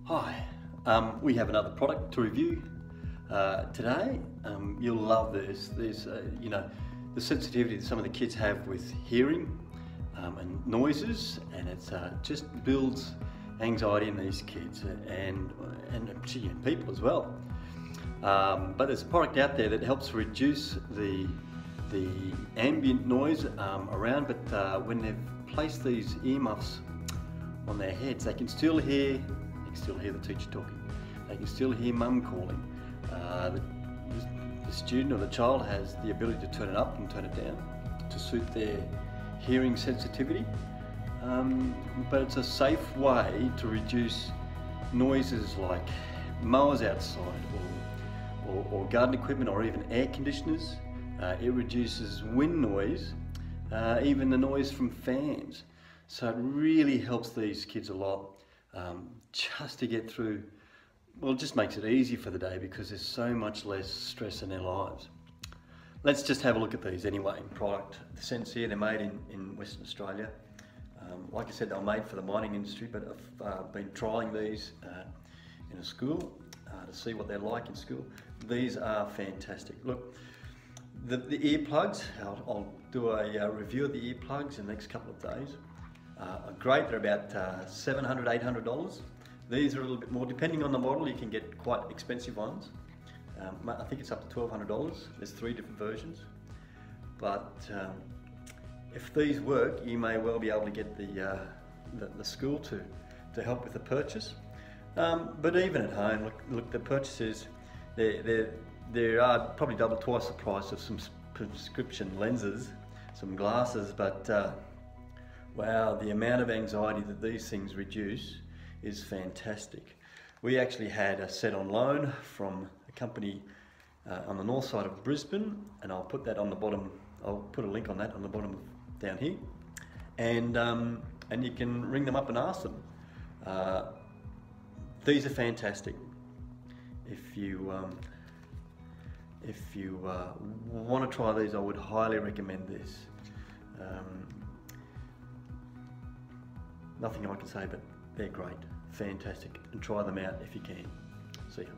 Hi, we have another product to review today. You'll love this. There's, the sensitivity that some of the kids have with hearing and noises, and it just builds anxiety in these kids and particularly in people as well. But there's a product out there that helps reduce the ambient noise around, but when they've placed these earmuffs on their heads, they can still hear the teacher talking. They can still hear mum calling. The student or the child has the ability to turn it up and turn it down to suit their hearing sensitivity. But it's a safe way to reduce noises like mowers outside or garden equipment or even air conditioners. It reduces wind noise, even the noise from fans. So it really helps these kids a lot just to get through. Well, it just makes it easy for the day because there's so much less stress in their lives. Let's just have a look at these anyway. Product, the Senseer, they're made in Western Australia. Like I said, they're made for the mining industry, but I've been trialling these in a school to see what they're like in school. These are fantastic. Look, the earplugs, I'll do a review of the earplugs in the next couple of days. Are great. They're about $700, $800. These are a little bit more, depending on the model. You can get quite expensive ones. I think it's up to $1,200. There's 3 different versions. But if these work, you may well be able to get the school to help with the purchase. But even at home, look, the purchases, there are probably twice the price of some prescription lenses, some glasses, but wow, the amount of anxiety that these things reduce is fantastic. We actually had a set on loan from a company on the north side of Brisbane, and I'll put that on the bottom. I'll put a link on that on the bottom down here, and you can ring them up and ask them. These are fantastic. If you want to try these, I would highly recommend this. Nothing I can say, but they're great, fantastic, and try them out if you can. See ya.